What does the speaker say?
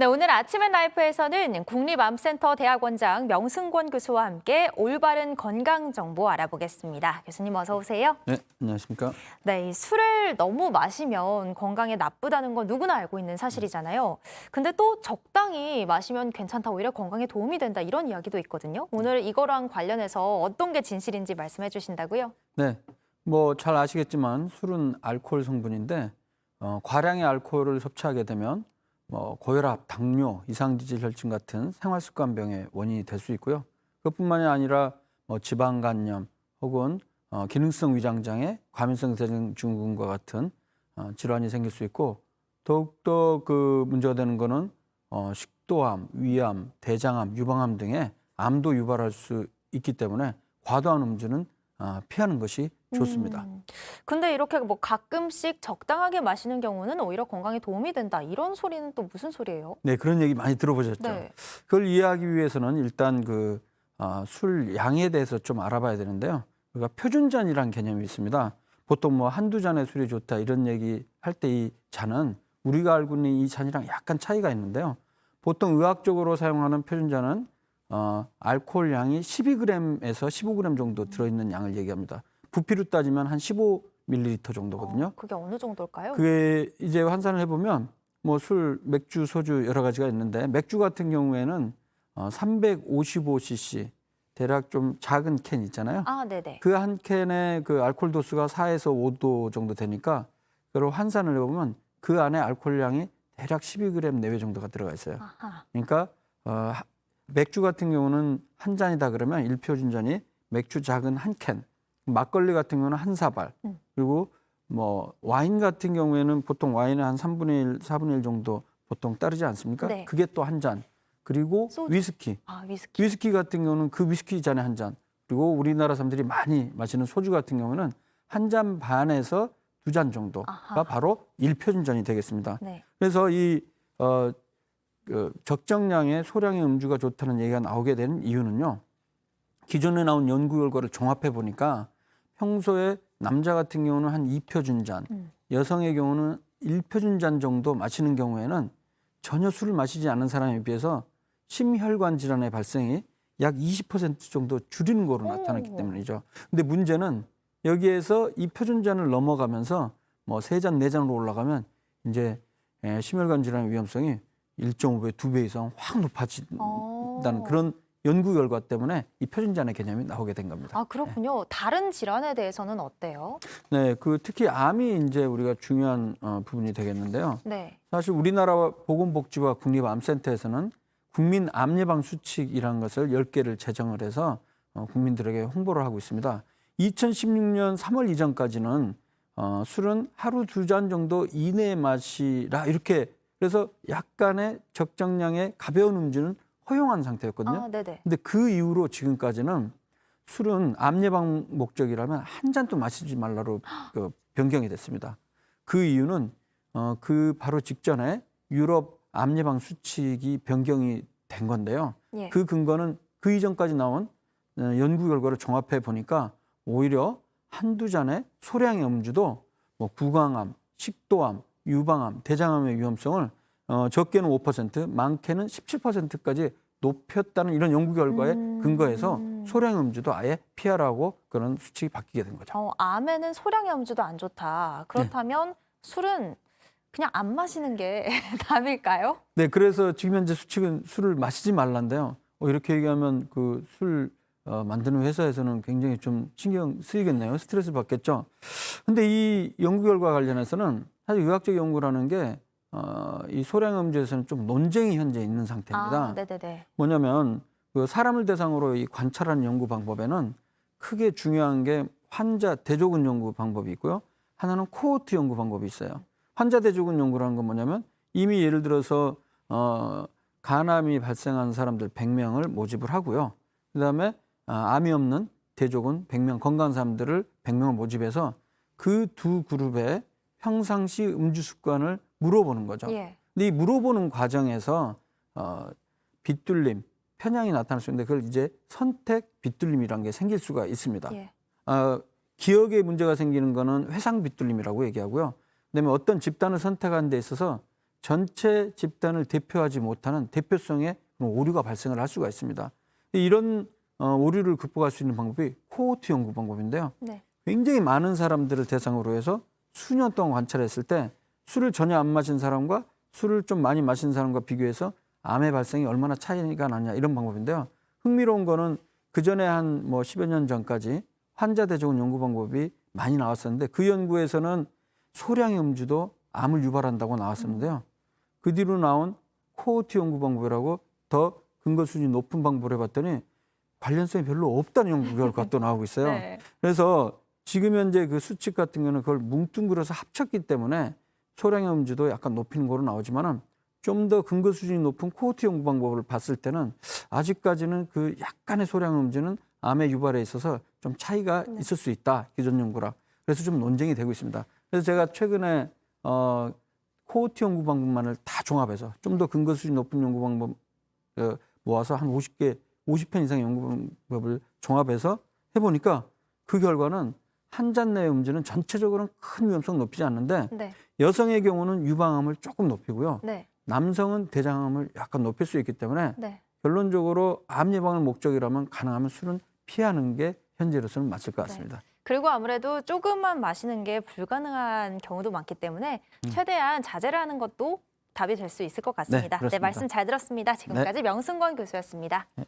네, 오늘 아침엔 라이프에서는 국립암센터 대학원장 명승권 교수와 함께 올바른 건강 정보 알아보겠습니다. 교수님 어서 오세요. 네, 안녕하십니까. 네, 이 술을 너무 마시면 건강에 나쁘다는 건 누구나 알고 있는 사실이잖아요. 근데 또 적당히 마시면 괜찮다, 오히려 건강에 도움이 된다 이런 이야기도 있거든요. 오늘 이거랑 관련해서 어떤 게 진실인지 말씀해 주신다고요? 네, 뭐 잘 아시겠지만 술은 알코올 성분인데 과량의 알코올을 섭취하게 되면 고혈압, 당뇨, 이상지질 혈증 같은 생활습관병의 원인이 될 수 있고요. 그것뿐만이 아니라 지방간염 혹은 기능성 위장장애, 과민성 대증증후군과 같은 질환이 생길 수 있고, 더욱더 그 문제가 되는 거는 식도암, 위암, 대장암, 유방암 등의 암도 유발할 수 있기 때문에 과도한 음주는 피하는 것이 좋습니다. 근데 이렇게 뭐 가끔씩 적당하게 마시는 경우는 오히려 건강에 도움이 된다, 이런 소리는 또 무슨 소리예요? 네, 그런 얘기 많이 들어보셨죠. 네. 그걸 이해하기 위해서는 일단 술 양에 대해서 좀 알아봐야 되는데요. 우리가 표준잔이라는 개념이 있습니다. 보통 뭐 한두 잔의 술이 좋다 이런 얘기 할 때 이 잔은 우리가 알고 있는 이 잔이랑 약간 차이가 있는데요. 보통 의학적으로 사용하는 표준잔은 알코올 양이 12g에서 15g 정도 들어있는 양을 얘기합니다. 부피로 따지면 한 15ml 정도거든요. 그게 어느 정도일까요? 그게 이제 환산을 해보면 뭐 술, 맥주, 소주 여러 가지가 있는데, 맥주 같은 경우에는 355cc 대략 좀 작은 캔 있잖아요. 아, 네네. 그 한 캔의 그 알코올 도수가 4에서 5도 정도 되니까 그걸 환산을 해보면 그 안에 알코올량이 대략 12g 내외 정도가 들어가 있어요. 아하. 그러니까 맥주 같은 경우는 한 잔이다 그러면 1표준잔이 맥주 작은 한 캔, 막걸리 같은 경우는 한 사발, 그리고 뭐 와인 같은 경우에는 보통 와인은 한 3분의 1, 4분의 1 정도 보통 따르지 않습니까? 네. 그게 또 한 잔. 그리고 소주. 위스키. 아, 위스키. 위스키 같은 경우는 그 위스키 잔에 한 잔. 그리고 우리나라 사람들이 많이 마시는 소주 같은 경우는 한 잔 반에서 두 잔 정도가 아하. 바로 1표준잔이 되겠습니다. 네. 그래서 이 적정량의 소량의 음주가 좋다는 얘기가 나오게 된 이유는요. 기존에 나온 연구 결과를 종합해 보니까 평소에 남자 같은 경우는 한 2표준잔, 여성의 경우는 1표준잔 정도 마시는 경우에는 전혀 술을 마시지 않는 사람에 비해서 심혈관 질환의 발생이 약 20% 정도 줄이는 거로 나타났기 때문이죠. 근데 문제는 여기에서 이 표준잔을 넘어가면서 뭐 3잔, 4잔으로 올라가면 이제 심혈관 질환의 위험성이 1.5배, 2배 이상 확 높아진다는 그런 연구 결과 때문에 이 표준잔의 개념이 나오게 된 겁니다. 아, 그렇군요. 다른 질환에 대해서는 어때요? 네, 특히 암이 이제 우리가 중요한 부분이 되겠는데요. 네. 사실 우리나라 보건복지부와 국립암센터에서는 국민 암 예방 수칙이라는 것을 10개를 제정을 해서 국민들에게 홍보를 하고 있습니다. 2016년 3월 이전까지는 술은 하루 2잔 정도 이내에 마시라, 이렇게 그래서 약간의 적정량의 가벼운 음주는 허용한 상태였거든요. 아, 네네. 근데 그 이후로 지금까지는 술은 암 예방 목적이라면 한 잔도 마시지 말라로 변경이 됐습니다. 그 이유는 그 바로 직전에 유럽 암 예방 수칙이 변경이 된 건데요. 예. 그 근거는 그 이전까지 나온 연구 결과를 종합해 보니까 오히려 한두 잔의 소량의 음주도 뭐 구강암, 식도암, 유방암, 대장암의 위험성을 적게는 5%, 많게는 17%까지 높였다는 이런 연구 결과에 근거해서 소량 음주도 아예 피하라고 그런 수칙이 바뀌게 된 거죠. 암에는 소량의 음주도 안 좋다. 그렇다면 술은 그냥 안 마시는 게 답일까요? 네, 그래서 지금 현재 수칙은 술을 마시지 말란데요. 이렇게 얘기하면 그 술 만드는 회사에서는 굉장히 좀 신경 쓰이겠네요. 스트레스 받겠죠. 근데 이 연구 결과 관련해서는 사실 의학적 연구라는 게 이 소량 음주에서는 좀 논쟁이 현재 있는 상태입니다. 아, 네네네. 뭐냐면 그 사람을 대상으로 이 관찰하는 연구 방법에는 크게 중요한 게 환자 대조군 연구 방법이 있고요. 하나는 코호트 연구 방법이 있어요. 환자 대조군 연구라는 건 뭐냐면 이미 예를 들어서 간암이 발생한 사람들 100명을 모집을 하고요. 그다음에 암이 없는 대조군 100명, 건강한 사람들을 100명을 모집해서 그 두 그룹의 평상시 음주 습관을 물어보는 거죠. 예. 근데 이 물어보는 과정에서 빗둘림, 편향이 나타날 수 있는데 그걸 이제 선택 빗둘림이라는 게 생길 수가 있습니다. 예. 기억에 문제가 생기는 거는 회상 빗둘림이라고 얘기하고요. 그다음에 어떤 집단을 선택하는 데 있어서 전체 집단을 대표하지 못하는 대표성의 오류가 발생을 할 수가 있습니다. 이런 오류를 극복할 수 있는 방법이 코호트 연구 방법인데요. 네. 굉장히 많은 사람들을 대상으로 해서 수년 동안 관찰했을 때 술을 전혀 안 마신 사람과 술을 좀 많이 마신 사람과 비교해서 암의 발생이 얼마나 차이가 나냐 이런 방법인데요. 흥미로운 거는 그전에 한 뭐 10여 년 전까지 환자 대조군 연구 방법이 많이 나왔었는데 그 연구에서는 소량의 음주도 암을 유발한다고 나왔었는데요. 그 뒤로 나온 코호트 연구 방법이라고 더 근거 수준이 높은 방법을 해봤더니 관련성이 별로 없다는 연구 결과가 또 나오고 있어요. 네. 그래서 지금 현재 그 수칙 같은 경우는 그걸 뭉뚱그려서 합쳤기 때문에 소량의 음주도 약간 높이는 거로 나오지만은 좀 더 근거 수준이 높은 코호트 연구 방법을 봤을 때는 아직까지는 그 약간의 소량 음주는 암의 유발에 있어서 좀 차이가 있을 수 있다. 기존 연구라. 그래서 좀 논쟁이 되고 있습니다. 그래서 제가 최근에 코호트 연구 방법만을 다 종합해서 좀 더 근거 수준이 높은 연구 방법 모아서 한 50편 이상의 연구 방법을 종합해서 해보니까 그 결과는 한 잔 내의 음주는 전체적으로는 큰 위험성 높이지 않는데 네. 여성의 경우는 유방암을 조금 높이고요. 네. 남성은 대장암을 약간 높일 수 있기 때문에 네. 결론적으로 암 예방을 목적이라면 가능하면 술은 피하는 게 현재로서는 맞을 것 같습니다. 그리고 아무래도 조금만 마시는 게 불가능한 경우도 많기 때문에 최대한 자제를 하는 것도 답이 될 수 있을 것 같습니다. 그렇습니다. 말씀 잘 들었습니다. 지금까지 명승권 교수였습니다. 네.